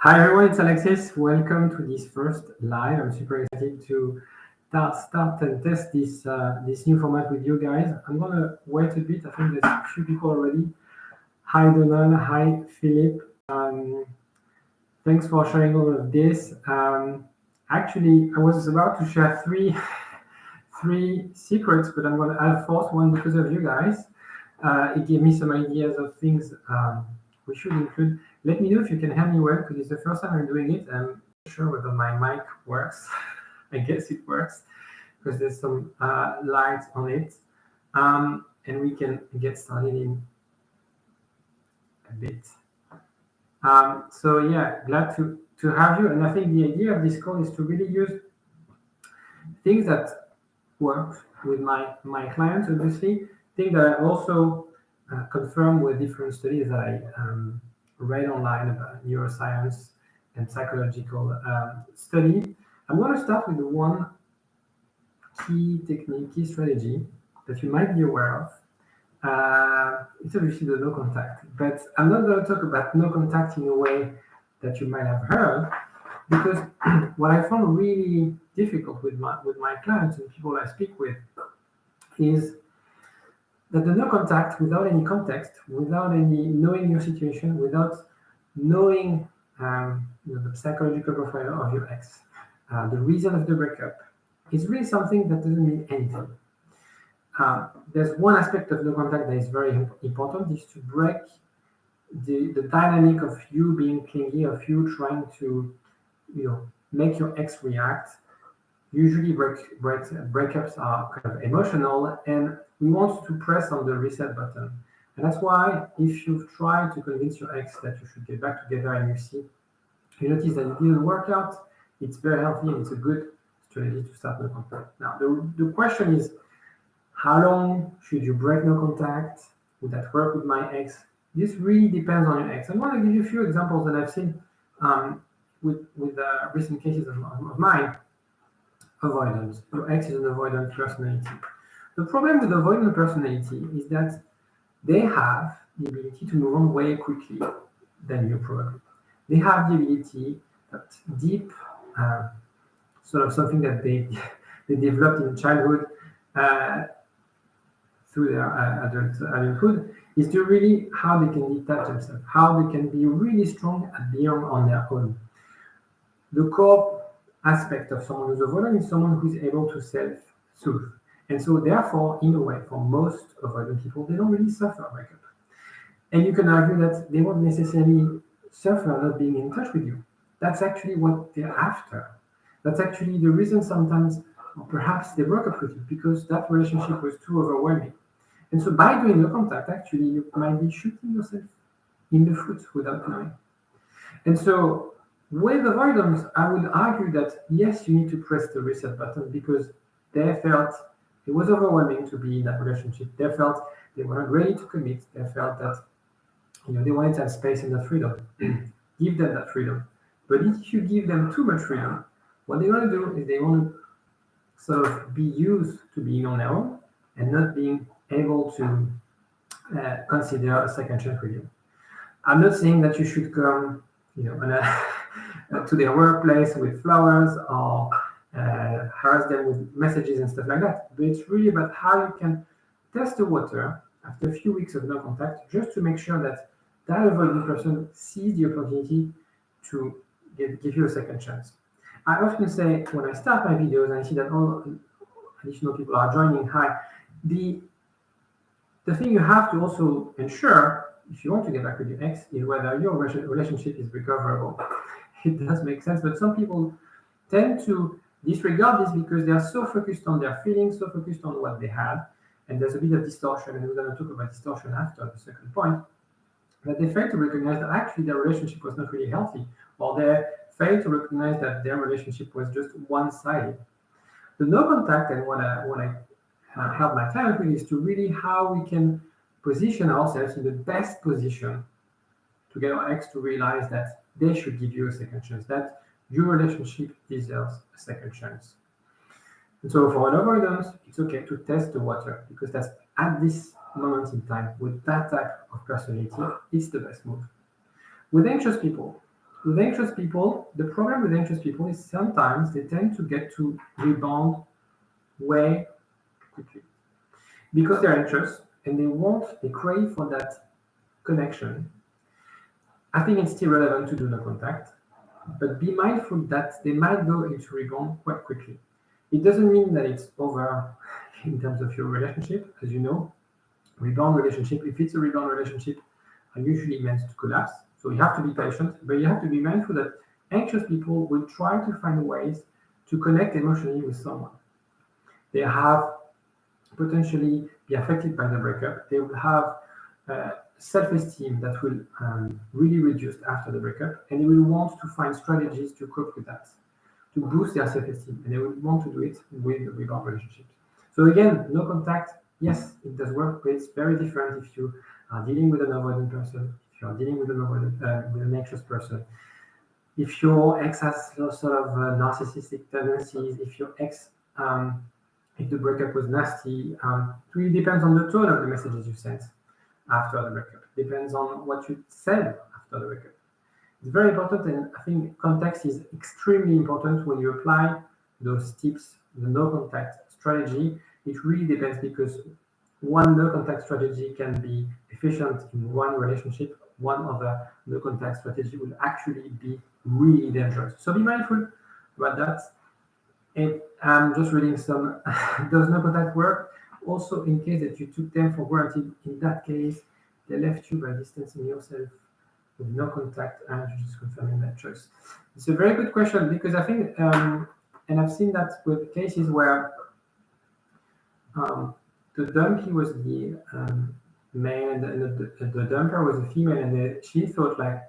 Hi everyone, it's Alexis. Welcome to this first live. I'm super excited to start and test this new format with you guys. I'm gonna wait a bit. I think there's a few people already. Hi Donald. Hi Philip. Thanks for sharing all of this. Actually, I was about to share three secrets, but I'm gonna add a fourth one because of you guys. It gave me some ideas of things we should include. Let me know if you can hear me well, because it's the first time I'm doing it. I'm not sure whether my mic works. I guess it works because there's some lights on it. And we can get started in a bit. So yeah, glad to have you. And I think the idea of this call is to really use things that work with my clients, obviously, things that I also confirmed with different studies that I read online about neuroscience and psychological study. I'm going to start with one key technique, key strategy that you might be aware of. It's obviously the no contact, but I'm not going to talk about no contact in a way that you might have heard, because what I found really difficult with my clients and people I speak with is that the no contact without any context, without any knowing your situation, without knowing the psychological profile of your ex, the reason of the breakup, is really something that doesn't mean anything. There's one aspect of no contact that is very important, is to break the dynamic of you being clingy, of you trying to make your ex react. Usually breakups are kind of emotional, and we want to press on the reset button. And that's why if you've tried to convince your ex that you should get back together and you notice that it didn't work out, it's very healthy and it's a good strategy to start no contact. Now, the question is, how long should you break no contact? Would that work with my ex? This really depends on your ex. I'm going to give you a few examples that I've seen with recent cases of mine. Avoidance. Your ex is an avoidant personality. The problem with avoidant personality is that they have the ability to move on way quickly than you probably. They have the ability, that deep sort of something that they developed in childhood through their adulthood, is to really how they can detach themselves, how they can be really strong and beyond on their own. The core aspect of someone who's avoidant is someone who's able to self-soothe. And so therefore, in a way, for most avoidant people, they don't really suffer a breakup. And you can argue that they won't necessarily suffer not being in touch with you. That's actually what they're after. That's actually the reason sometimes, or perhaps they broke up with you, because that relationship was too overwhelming. And so by doing no contact, actually, you might be shooting yourself in the foot without knowing. And so with avoidance, I would argue that yes, you need to press the reset button, because they felt it was overwhelming to be in that relationship. They felt they weren't ready to commit. They felt that they wanted that space and that freedom. Give them that freedom. But if you give them too much freedom, what they want to do is they want to sort of be used to being on their own and not being able to consider a second chance with you. I'm not saying that you should come, to their workplace with flowers or harass them with messages and stuff like that. But it's really about how you can test the water after a few weeks of no contact, just to make sure that avoiding person sees the opportunity to give you a second chance. I often say when I start my videos and I see that all additional people are joining, the thing you have to also ensure, if you want to get back with your ex, is whether your relationship is recoverable. It does make sense, but some people tend to disregard this because they are so focused on their feelings, so focused on what they had, and there's a bit of distortion, and we're going to talk about distortion after the second point, that they fail to recognize that actually their relationship was not really healthy, or they fail to recognize that their relationship was just one-sided. The no contact, and what I help my clients with, is to really how we can position ourselves in the best position to get our ex to realize that they should give you a second chance, that your relationship deserves a second chance. And so for an avoidance, it's okay to test the water, because that's at this moment in time, with that type of personality, it's the best move. With anxious people, With anxious people, the problem with anxious people is sometimes they tend to get to rebound way quickly because they're anxious and they crave for that connection. I think it's still relevant to do no contact, but be mindful that they might go into rebound quite quickly. It doesn't mean that it's over in terms of your relationship. As you know, rebound relationship, if it's a rebound relationship, are usually meant to collapse. So you have to be patient, but you have to be mindful that anxious people will try to find ways to connect emotionally with someone. They have potentially be affected by the breakup. They will have self-esteem that will really reduce after the breakup, and they will want to find strategies to cope with that, to boost their self-esteem, and they will want to do it with rebound relationships. So again, no contact, yes, it does work, but it's very different if you are dealing with an avoidant person, if you are dealing with an anxious person, if your ex has sort of narcissistic tendencies, if your ex, if the breakup was nasty, it really depends on the tone of the messages you sent after the breakup. It depends on what you said after the breakup. It's very important, and I think context is extremely important when you apply those tips, the no contact strategy. It really depends because one no contact strategy can be efficient in one relationship, one other no contact strategy will actually be really dangerous. So be mindful about that. And I'm just reading some, does no contact work? Also, in case that you took them for granted, in that case, they left you by distancing yourself with no contact, and you're just confirming that choice. It's a very good question because I think, and I've seen that with cases where the dumpy was the male and the dumper was a female, and she thought like,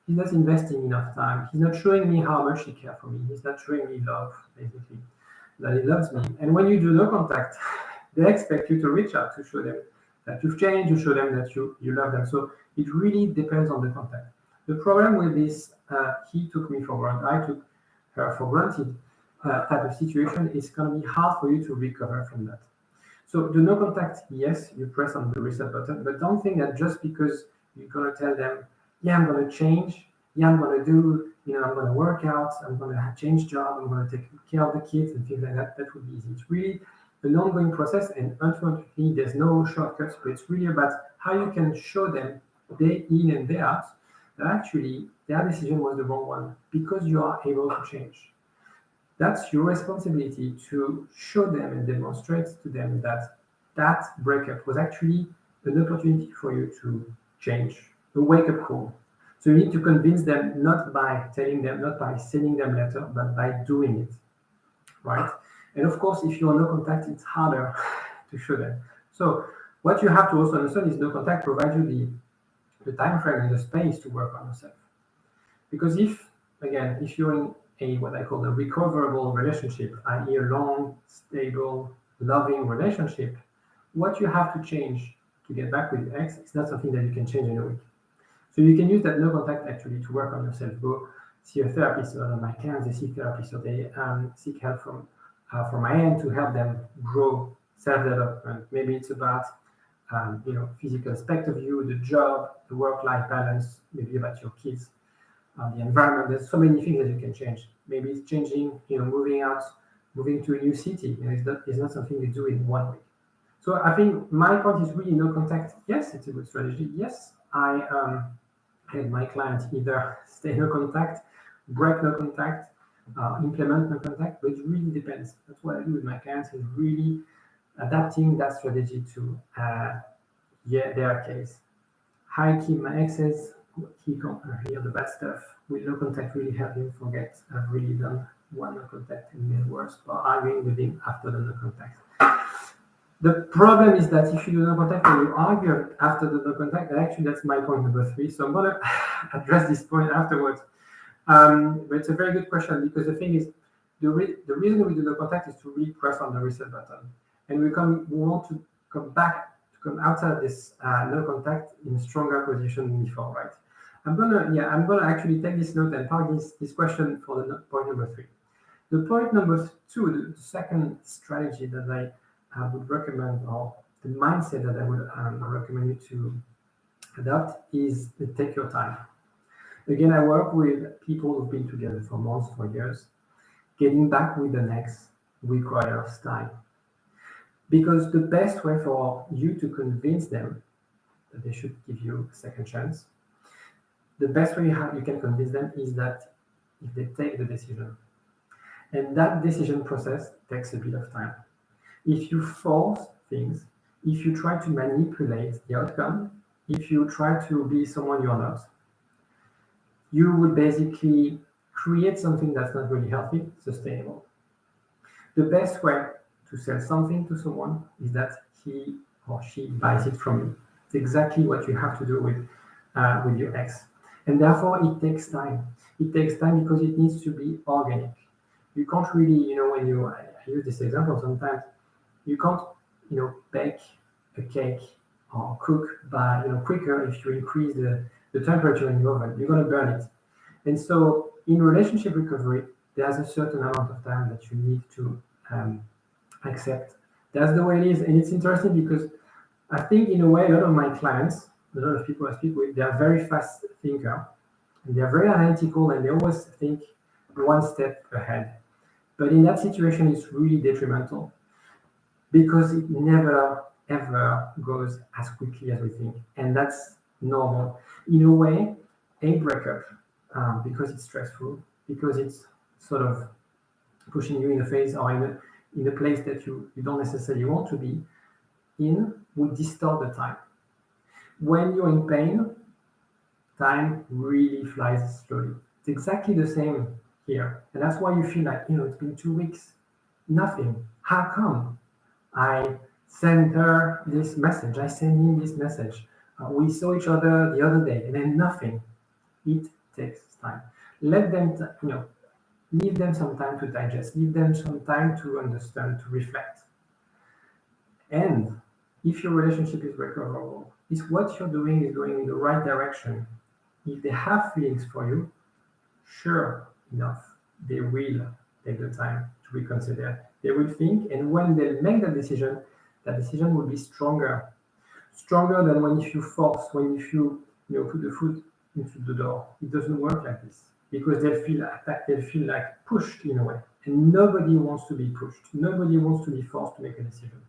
he's not investing enough time. He's not showing me how much he cares for me. He's not showing me love, basically, that he loves me. And when you do no contact, they expect you to reach out to show them that you've changed, to show them that you love them. So it really depends on the contact. The problem with this, he took me for granted, I took her for granted type of situation is going to be hard for you to recover from that. So the no contact, yes, you press on the reset button, but don't think that just because you're going to tell them, yeah, I'm going to change, yeah, I'm going to do, I'm going to work out, I'm going to change job, I'm going to take care of the kids and things like that, that would be easy. It's really an ongoing process, and unfortunately, there's no shortcuts, but it's really about how you can show them day in and day out that actually their decision was the wrong one because you are able to change. That's your responsibility to show them and demonstrate to them that that breakup was actually an opportunity for you to change, a wake-up call. So you need to convince them not by telling them, not by sending them letter, but by doing it, right? And of course, if you are no contact, it's harder to show them. So what you have to also understand is no contact provides you the time frame and the space to work on yourself. Because if you're in what I call a recoverable relationship, i.e. a long, stable, loving relationship, what you have to change to get back with your ex is not something that you can change in a week. So you can use that no contact actually to work on yourself. Go see a therapist. My clients, they see therapists, so they seek help from my end to help them grow self-development. Maybe it's about physical aspect of you, the job, the work-life balance, maybe about your kids, the environment. There's so many things that you can change. Maybe it's changing, moving to a new city. It's not something you do in 1 week. So I think my point is really no contact. Yes, it's a good strategy. Yes, I had my clients either stay no contact, break no contact, implement no contact, but it really depends. That's what I do with my clients, is really adapting that strategy to their case. Hi, keep my exes. He can't hear the bad stuff. With no contact really help him forget. I've really done one no contact and made worse, or arguing with him after the no contact. The problem is that if you do no contact and you argue after the no contact, actually that's my point number 3. So I'm going to address this point afterwards. But it's a very good question, because the thing is, the reason we do no contact is to really press on the reset button, and we want to come outside this no contact in a stronger position than before, right? I'm gonna actually take this note and park this question for the point number 3. The point number 2, the second strategy that I would recommend, or the mindset that I would recommend you to adopt, is to take your time. Again, I work with people who've been together for months, for years. Getting back with an ex requires time. Because the best way for you to convince them that they should give you a second chance, the best way you can convince them is that if they take the decision. And that decision process takes a bit of time. If you force things, if you try to manipulate the outcome, if you try to be someone you're not, you would basically create something that's not really healthy, sustainable. The best way to sell something to someone is that he or she buys it from you. It's exactly what you have to do with your ex. And therefore, it takes time. It takes time because it needs to be organic. You can't really, when I use this example sometimes, you can't, bake a cake or cook by, quicker if you increase the temperature in the oven. You're going to burn it. And so in relationship recovery, there's a certain amount of time that you need to accept. That's the way it is. And it's interesting because I think in a way, a lot of my clients, a lot of people I speak with, they are very fast thinker and they're very analytical and they always think one step ahead. But in that situation, it's really detrimental because it never, ever goes as quickly as we think. And that's normal. In a way, a breakup, because it's stressful, because it's sort of pushing you in a phase or in a place that you don't necessarily want to be in, will distort the time. When you're in pain, time really flies slowly. It's exactly the same here. And that's why you feel like, it's been 2 weeks, nothing. How come? I sent her this message. I sent him this message. We saw each other the other day and then nothing. It takes time. Let them, leave them some time to digest. Leave them some time to understand, to reflect. And if your relationship is recoverable, if what you're doing is going in the right direction, if they have feelings for you, sure enough, they will take the time to reconsider. They will think, and when they make that decision will be stronger than when if you force, when if you put the foot into the door. It doesn't work like this because they'll feel attacked, they'll feel like pushed in a way, and nobody wants to be pushed. Nobody wants to be forced to make a decision.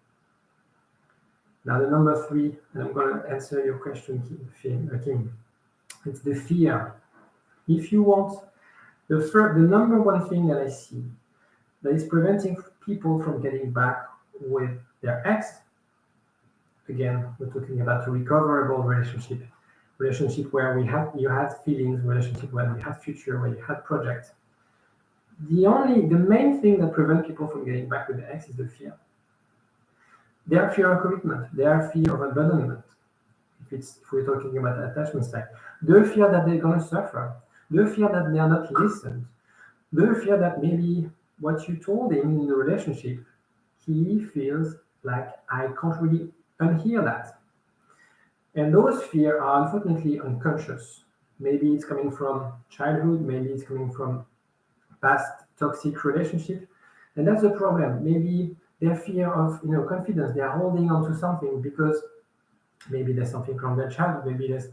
Now the number 3, and I'm going to answer your question, Kim. It's the fear. If you want, the number one thing that I see that is preventing people from getting back with their ex, again, we're talking about a recoverable relationship where you had feelings, relationship where you had future, where you had projects. The main thing that prevents people from getting back with their ex is the fear. Their fear of commitment, their fear of abandonment. If we're talking about attachment style, the fear that they're going to suffer, the fear that they are not listened, the fear that maybe what you told him in the relationship, he feels like I can't really unhear that. And those fears are unfortunately unconscious. Maybe it's coming from childhood, maybe it's coming from past toxic relationship, and that's the problem. Maybe their fear of confidence, they are holding on to something because maybe there's something from their childhood, maybe there's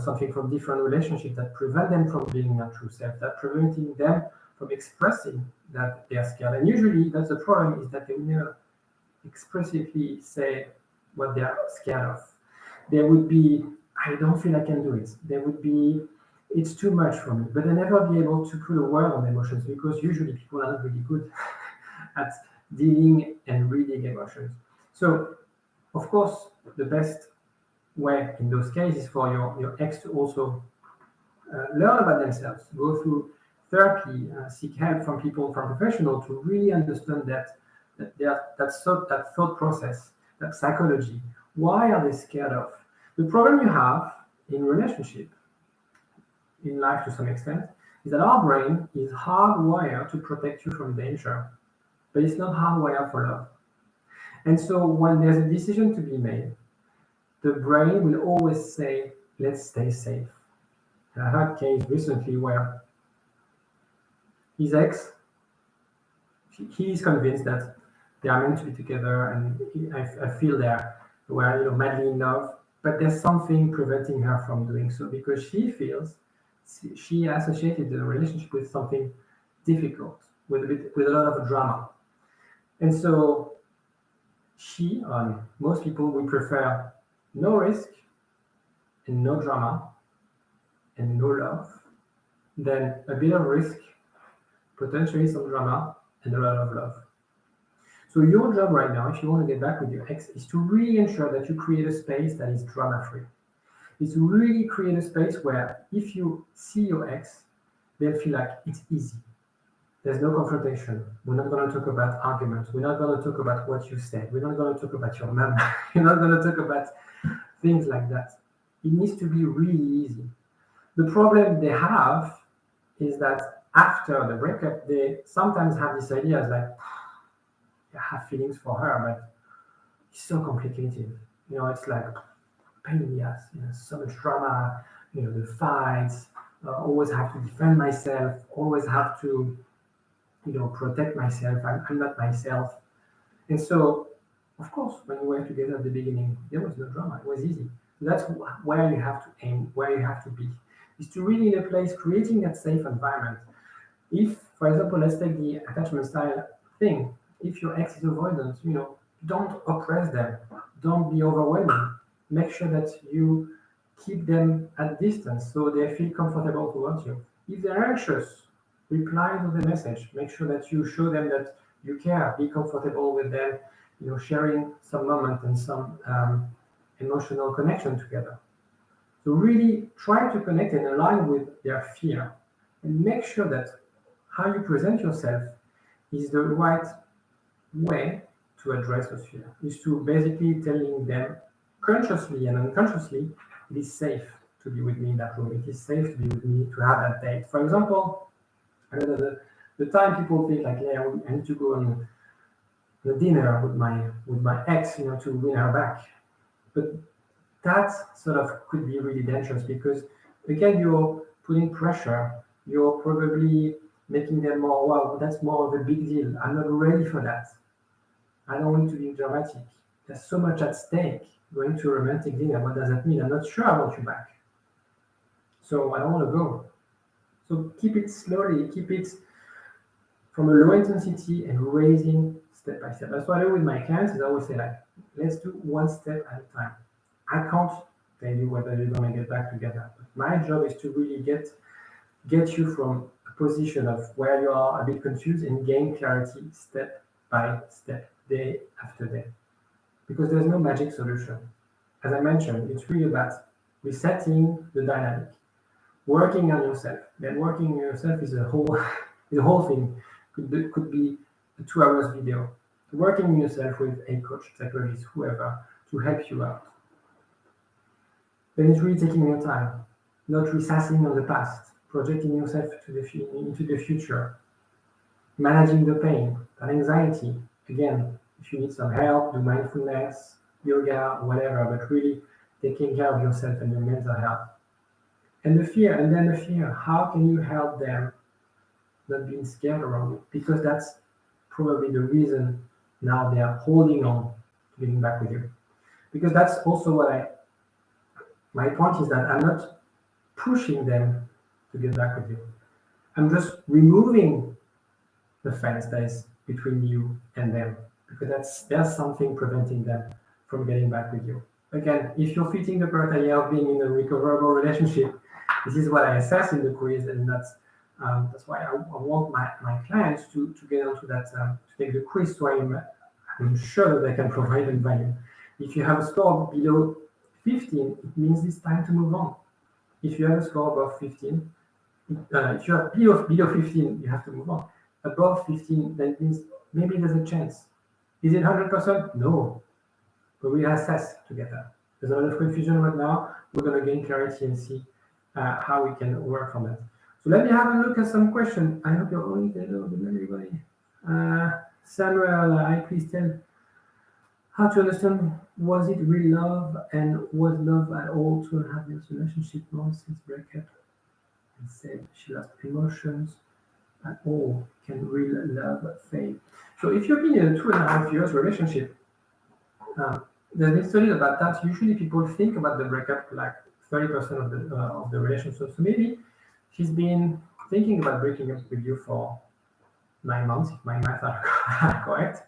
something from different relationships that prevent them from being their true self, that preventing them from expressing that they are scared. And usually that's the problem, is that they will never expressively say what they are scared of. There would be, I don't feel I can do it. There would be, it's too much for me. But they never be able to put a word on emotions because usually people are not really good at dealing and reading emotions. So, of course, the best way in those cases for your ex to also learn about themselves, go through therapy, seek help from people, from professionals to really understand that thought process, that psychology. Why are they scared of? The problem you have in relationship, in life to some extent, is that our brain is hardwired to protect you from danger, but it's not hardwired for love. And so when there's a decision to be made, the brain will always say, let's stay safe. I had a case recently where his ex, he is convinced that they are meant to be together, and I feel they were madly in love. but there's something preventing her from doing so because she feels she associated the relationship with something difficult, with a lot of drama. And so most people, we prefer no risk and no drama and no love than a bit of risk, potentially some drama, and a lot of love. So your job right now, if you want to get back with your ex, is to really ensure that you create a space that is drama-free. Is to really create a space where if you see your ex, they'll feel like it's easy. There's no confrontation. We're not going to talk about arguments. We're not going to talk about what you said. We're not going to talk about your mom. We're not going to talk about things like that. It needs to be really easy. The problem they have is that after the breakup, they sometimes have this idea like, I have feelings for her, but it's so complicated. It's like pain in the ass. So much drama. The fights. Always have to defend myself. Always have to, protect myself. I'm not myself. And so, of course, when we were together at the beginning, there was no drama. It was easy. That's where you have to aim, where you have to be, is to really in a place creating that safe environment. If, for example, let's take the attachment style thing. If your ex is avoidant, don't oppress them. Don't be overwhelming. Make sure that you keep them at distance so they feel comfortable towards you. If they're anxious, reply to the message. Make sure that you show them that you care. Be comfortable with them, sharing some moment and some emotional connection together. So really try to connect and align with their fear and make sure that how you present yourself is the right way to address those fears. Is to basically telling them consciously and unconsciously, it is safe to be with me in that room. It is safe to be with me to have that date. For example, the time people think like, yeah, I need to go on the dinner with my ex, to win her back. But that sort of could be really dangerous because again, you're putting pressure. You're probably making them more, wow, that's more of a big deal. I'm not ready for that. I don't want to be dramatic. There's so much at stake. Going to a romantic dinner, what does that mean? I'm not sure I want you back. So I don't want to go. So keep it slowly, keep it from a low intensity and raising step by step. That's what I do with my clients is I always say like, let's do one step at a time. I can't tell you whether you're gonna get back together. But my job is to really get you from a position of where you are a bit confused and gain clarity step by step, day after day. Because there's no magic solution. As I mentioned, it's really about resetting the dynamic, working on yourself. Then working on yourself is a whole thing. Could be a 2 hours video. Working on yourself with a coach, psychologist, whoever, to help you out. Then it's really taking your time, not resassing on the past, projecting yourself into the future, managing the pain and anxiety. Again, if you need some help, do mindfulness, yoga, whatever, but really taking care of yourself and your mental health. And then the fear, how can you help them not being scared around it? Because that's probably the reason now they are holding on to getting back with you. Because that's also my point is that I'm not pushing them to get back with you. I'm just removing the fence that is between you and them, because there's something preventing them from getting back with you. Again, if you're fitting the criteria of being in a recoverable relationship, this is what I assess in the quiz, and that's why I want my clients to get onto that, to take the quiz, so I'm sure that they can provide them value. If you have a score below 15, it means it's time to move on. If you have a score above 15, if you have below 15, you have to move on. Above 15, that means maybe there's a chance. Is it 100%? No. But we assess together. There's a lot of confusion right now. We're going to gain clarity and see how we can work on that. So let me have a look at some questions. I hope you're all good, everybody. Samuel, please tell how to understand, was it real love, and was love at all 2.5 years relationship long since breakup? And said she lost emotions at all. Can real love fade? So if you've been in a 2.5 years relationship, There's been studies about that. Usually people think about the breakup like 30% of the relationship. So maybe she's been thinking about breaking up with you for 9 months, if my math are correct.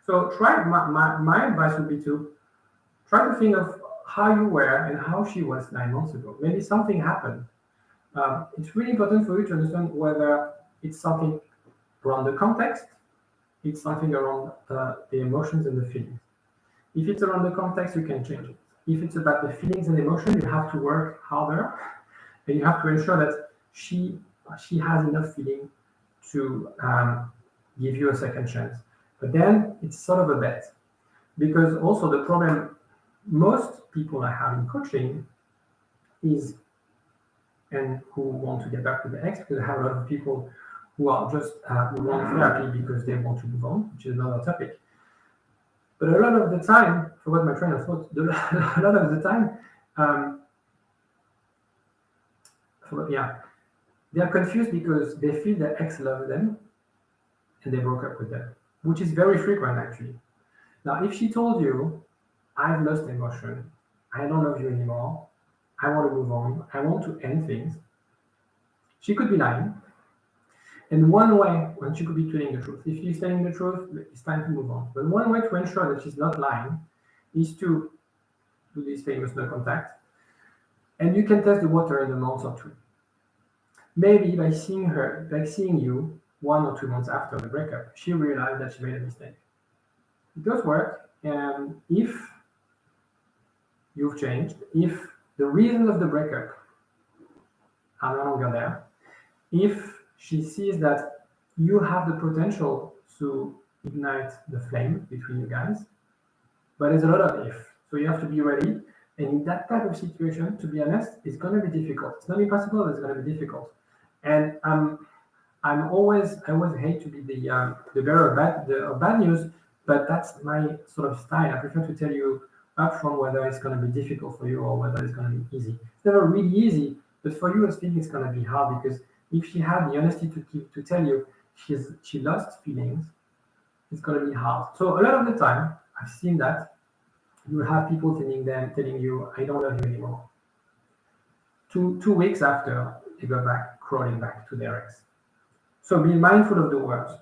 So try. My advice would be to try to think of how you were and how she was 9 months ago. Maybe something happened. It's really important for you to understand whether it's something around the context, it's something around the emotions and the feelings. If it's around the context, you can change it. If it's about the feelings and emotion, you have to work harder, and you have to ensure that she has enough feeling to give you a second chance. But then it's sort of a bet, because also the problem most people I have in coaching is, and who want to get back to the ex, because I have a lot of people who are just who want therapy because they want to move on, which is another topic. But a lot of the time, I forgot my train of thought. A lot of the time, they're confused because they feel their ex loves them and they broke up with them, which is very frequent actually. Now, if she told you, I've lost emotion, I don't love you anymore, I want to move on, I want to end things, she could be lying. And one way, when she could be telling the truth, if she's telling the truth, it's time to move on. But one way to ensure that she's not lying is to do this famous no contact. And you can test the water in a month or two. Maybe by seeing her, like seeing you 1 or 2 months after the breakup, she realized that she made a mistake. It does work, and if you've changed, if the reasons of the breakup are no longer there, if she sees that you have the potential to ignite the flame between you guys, but there's a lot of if. So you have to be ready. And in that type of situation, to be honest, it's going to be difficult. It's not impossible, but it's going to be difficult. And I always hate to be the bearer of bad news, but that's my sort of style. I prefer to tell you upfront whether it's going to be difficult for you or whether it's going to be easy. It's never really easy, but for you, I think it's going to be hard, because if she had the honesty to tell you she lost feelings, it's going to be hard. So a lot of the time, I've seen that you have people telling you, I don't love you anymore. 2 weeks after, they go back, crawling back to their ex. So be mindful of the words.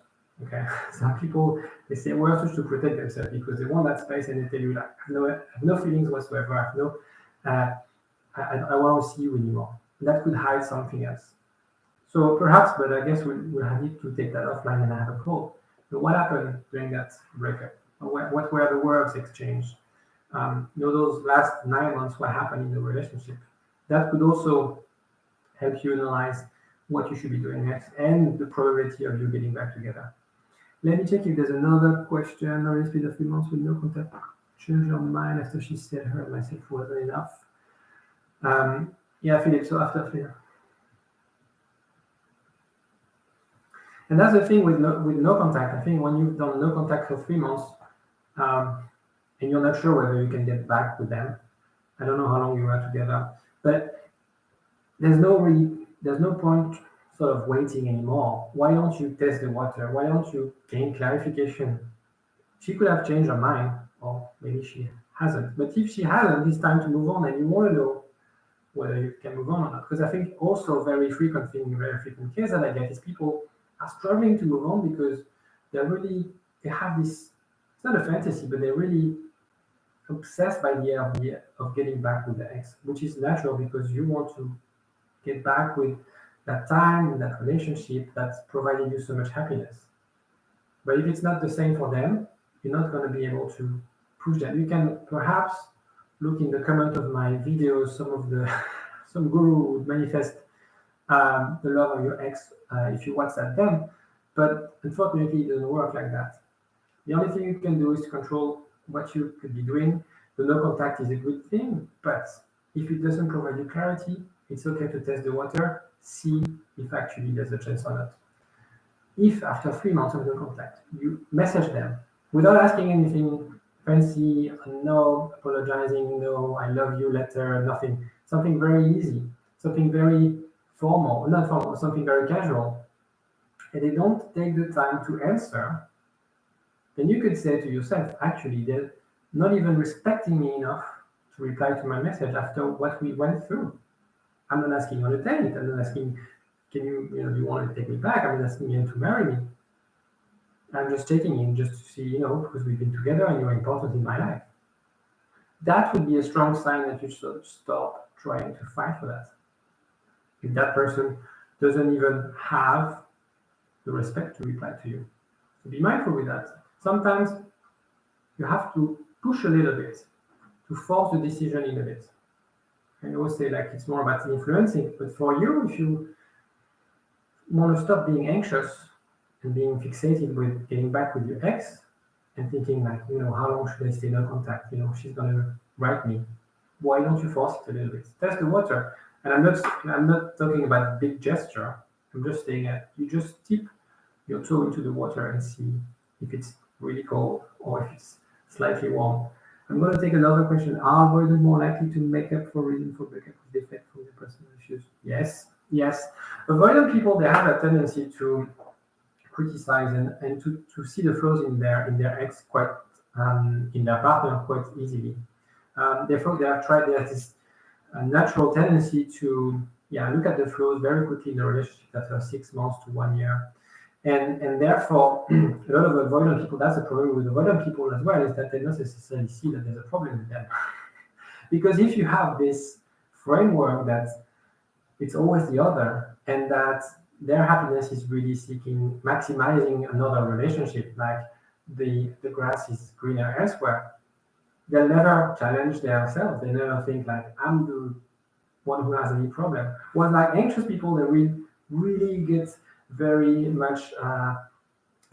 Okay, some people, they say words to protect themselves because they want that space, and they tell you, like, I have no feelings whatsoever. I have no, I won't see you anymore. That could hide something else. So perhaps, but I guess we'll need to take that offline and have a call. So what happened during that breakup? What were the words exchanged? Those last 9 months, what happened in the relationship? That could also help you analyze what you should be doing next and the probability of you getting back together. Let me check if there's another question. Or speed of 3 months with no contact. Change your mind after she said her and myself wasn't enough. Philip, so after Philip. And that's the thing with no contact. I think when you've done no contact for 3 months, and you're not sure whether you can get back with them. I don't know how long you were together, but there's no point sort of waiting anymore. Why don't you test the water? Why don't you gain clarification? She could have changed her mind, or maybe she hasn't. But if she hasn't, it's time to move on, and you want to know whether you can move on or not. Because I think also very frequent case that I get is people are struggling to move on because they have this, it's not a fantasy, but they're really obsessed by the idea of getting back with the ex, which is natural because you want to get back with that time and that relationship that's provided you so much happiness. But if it's not the same for them, you're not going to be able to push that. You can perhaps look in the comment of my videos, some guru would manifest the love of your ex if you WhatsApp them, but unfortunately it doesn't work like that. The only thing you can do is to control what you could be doing. The no contact is a good thing, but if it doesn't provide you clarity, it's okay to test the water, see if actually there's a chance or not. If after 3 months of no contact, you message them without asking anything fancy, no apologizing, no I love you letter, nothing, something very easy, something very formal, not formal, something very casual, and they don't take the time to answer, then you could say to yourself, actually, not even respecting me enough to reply to my message after what we went through. I'm not asking on a date. I'm not asking, can you, do you want to take me back? I'm not asking him to marry me. I'm just checking in just to see, because we've been together and you're important in my life. That would be a strong sign that you should stop trying to fight for that. If that person doesn't even have the respect to reply to you. So be mindful with that. Sometimes you have to push a little bit to force the decision in a bit. I always say it's more about influencing, but for you, if you want to stop being anxious and being fixated with getting back with your ex and thinking how long should I stay in contact? She's gonna write me. Why don't you force it a little bit? Test the water. And I'm not talking about big gesture. I'm just saying that you just dip your toe into the water and see if it's really cold or if it's slightly warm. I'm going to take another question. Are avoidant more likely to make up for reason for breakup with defect from their personal issues? Yes. Avoidant people, they have a tendency to criticize and to see the flaws in their ex quite in their partner quite easily. Therefore, they have tried. There's this natural tendency to look at the flaws very quickly in the relationship after 6 months to 1 year. And therefore, a lot of avoidant people, that's the problem with avoidant people as well, is that they don't necessarily see that there's a problem with them. Because if you have this framework that it's always the other, and that their happiness is really seeking maximizing another relationship, like the grass is greener elsewhere, they'll never challenge themselves. They never think I'm the one who has any problem. Well, anxious people, they really get very much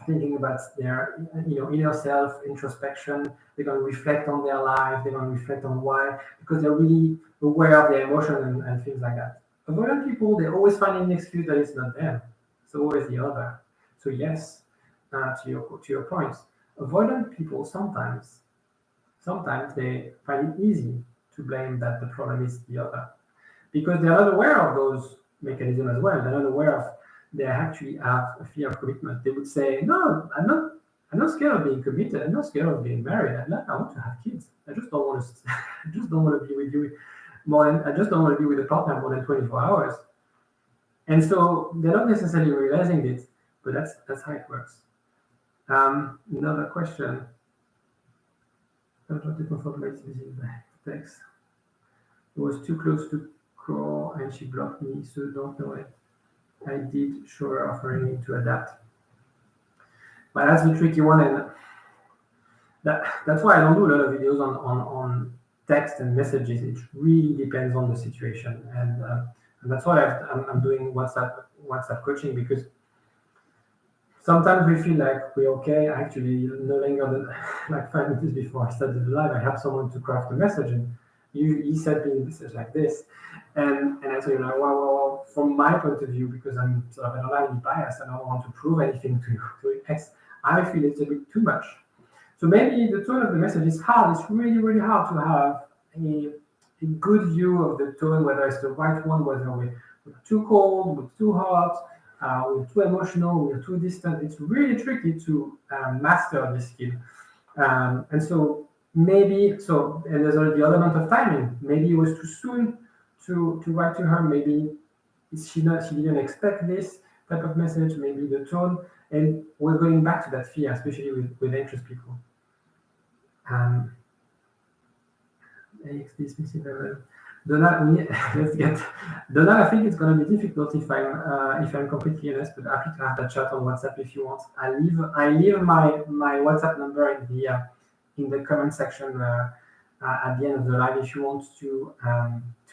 thinking about their inner self, introspection. They're going to reflect on their life. They're going to reflect on why, because they're really aware of their emotion and things like that. Avoidant people, they always find an excuse that it's not them. It's always the other. So yes, to your point, avoidant people sometimes they find it easy to blame that the problem is the other, because they're not aware of those mechanisms as well. They're not aware of they actually have a fear of commitment. They would say, "No, I'm not scared of being committed. I'm not scared of getting married. I want to have kids. I just don't want to. I just don't want to be with you more than. I just don't want to be with a partner more than 24 hours." And so they're not necessarily realizing it, but that's how it works. Another question. I'm not comfortable with text. It was too close to call and she blocked me, so don't know it. I did show her offering to adapt. But that's the tricky one, and that's why I don't do a lot of videos on text and messages. It really depends on the situation, and that's why I'm doing WhatsApp coaching, because sometimes we feel like we're okay. Actually, no longer than 5 minutes before I started the live, I have someone to craft a message, and he sent me a message like this, and I told him well, from my point of view, because I don't have any bias, I don't want to prove anything to X. I feel it's a bit too much. So maybe the tone of the message is hard. It's really, really hard to have a good view of the tone, whether it's the right one, whether we're too cold, we're too hot, we're too emotional, we're too distant. It's really tricky to master this skill. And so maybe, and there's the element of timing. Maybe it was too soon to write to her. Maybe she didn't expect this type of message, maybe the tone. And we're going back to that fear, especially with anxious people. Donald, let's get Donald. I think it's going to be difficult if I'm completely honest, but happy to have that chat on WhatsApp if you want. I leave my WhatsApp number in the comment section at the end of the live if you want to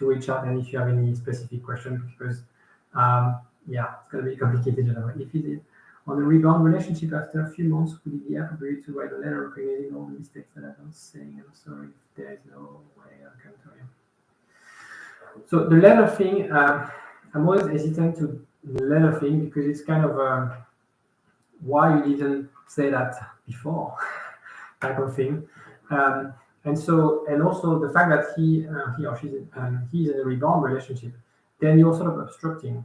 reach out, and if you have any specific questions, because it's going to be complicated. If it is on a rebound relationship after a few months, would it be appropriate to write a letter recognizing all the mistakes that I've done, saying I'm sorry if there is no way I can tell you? So the letter thing, I'm always hesitant to the letter thing, because it's kind of why you didn't say that before type of thing. And also the fact that he or he's in a rebound relationship, then you're sort of obstructing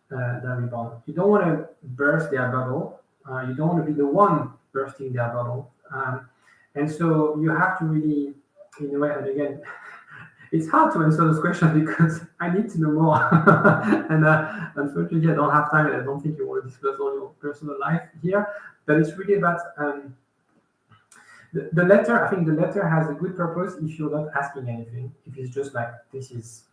that rebound. You don't want to burst their bubble. You don't want to be the one bursting their bubble. And so you have to really, in a way, and again, it's hard to answer those questions because I need to know more. And unfortunately, I don't have time, and I don't think you want to disclose all your personal life here. But it's really about the letter. I think the letter has a good purpose if you're not asking anything. If it's just like, this is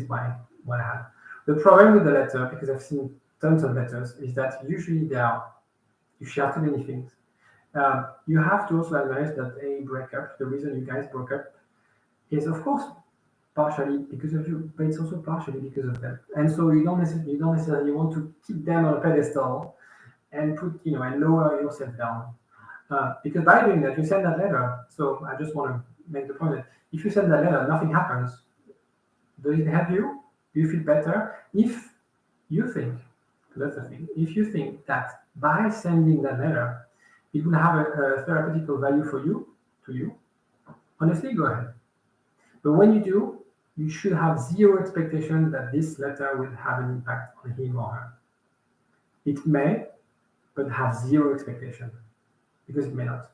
what I have. The problem with the letter, because I've seen tons of letters, is that usually you share too many things. You have to also acknowledge that a breakup, the reason you guys broke up, is of course partially because of you, but it's also partially because of them. And so you don't necessarily want to keep them on a pedestal and put, and lower yourself down. Because by doing that, you send that letter. So I just want to make the point that if you send that letter, nothing happens. Does it help you? Do you feel better? If you think, that's the thing, if you think that by sending that letter, it will have a therapeutical value for you, to you, honestly, go ahead. But when you do, you should have zero expectation that this letter will have an impact on him or her. It may, but have zero expectation, because it may not.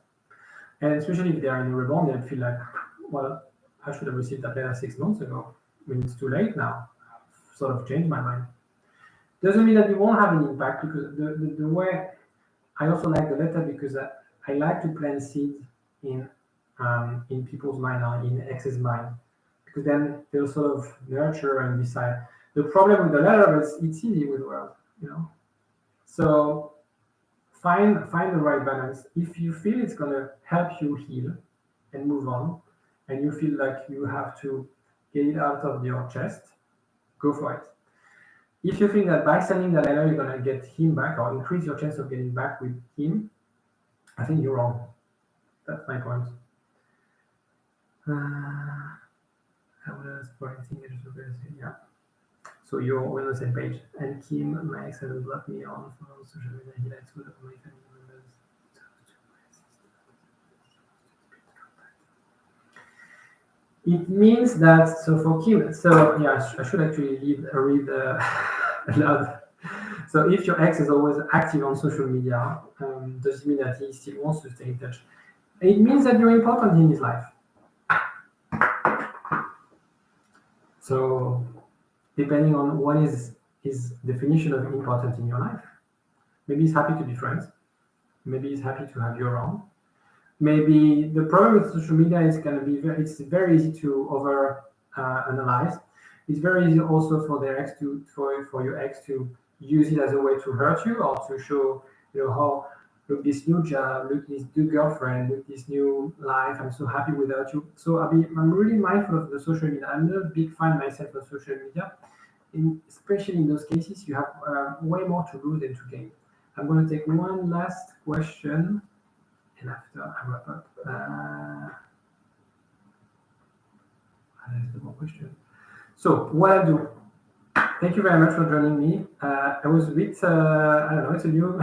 And especially if they are in a rebound, they feel like, well, I should have received that letter 6 months ago. When it's too late now, I've sort of changed my mind. Doesn't mean that it won't have an impact, because the way I also like the letter, because I like to plant seeds in people's mind or in ex's mind, because then they'll sort of nurture and decide. The problem with the letter is it's easy with the world, So find the right balance. If you feel it's going to help you heal and move on, and you feel like you have to get it out of your chest, go for it. If you think that by sending the letter you're going to get him back or increase your chance of getting back with him, I think you're wrong. That's my point. I would ask for anything. Yeah. So you're on the same page. And Kim, my ex, has blocked me on social media. He likes food of my family members. It means that, so for Kim, so yeah, I should actually read aloud. So if your ex is always active on social media, does it mean that he still wants to stay in touch? It means that you're important in his life. So depending on what is his definition of important in your life, maybe he's happy to be friends. Maybe he's happy to have you around. Maybe the problem with social media is going to be it's very easy to over analyze. It's very easy also for their ex for your ex to use it as a way to hurt you or to show how, look, this new job, look, this new girlfriend, look, this new life, I'm so happy without you. So I'm really mindful of the social media. I'm not a big fan myself of social media. Especially in those cases, you have way more to lose than to gain. I'm going to take one last question, and after I wrap up, there's the more question. So what I do. Thank you very much for joining me. I was a bit, I don't know, it's a new.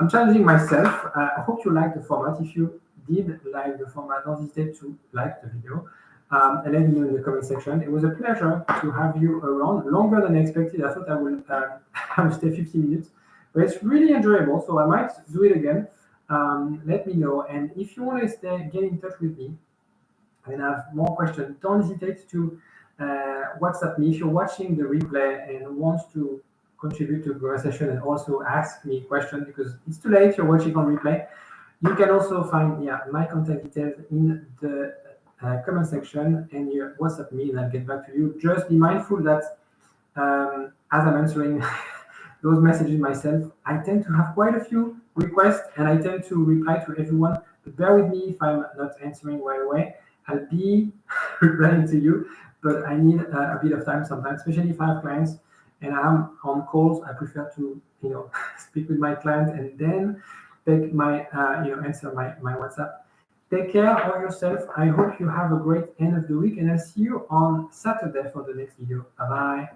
I'm challenging myself. I hope you like the format. If you did like the format, don't hesitate to like the video. And let me know in the comment section. It was a pleasure to have you around, longer than expected. I thought I would stay 15 minutes, but it's really enjoyable. So I might do it again. Let me know. And if you want to get in touch with me and have more questions, don't hesitate to WhatsApp me. If you're watching the replay and want to contribute to the conversation and also ask me questions, because it's too late, you're watching on replay, you can also find my contact details in the comment section, and you WhatsApp me and I'll get back to you. Just be mindful that as I'm answering those messages myself, I tend to have quite a few requests and I tend to reply to everyone, but bear with me if I'm not answering right away. I'll be replying to you, but I need a bit of time sometimes, especially if I have clients and I'm on calls. I prefer to speak with my client and then take my answer my WhatsApp. Take care of yourself. I hope you have a great end of the week, and I'll see you on Saturday for the next video. Bye bye.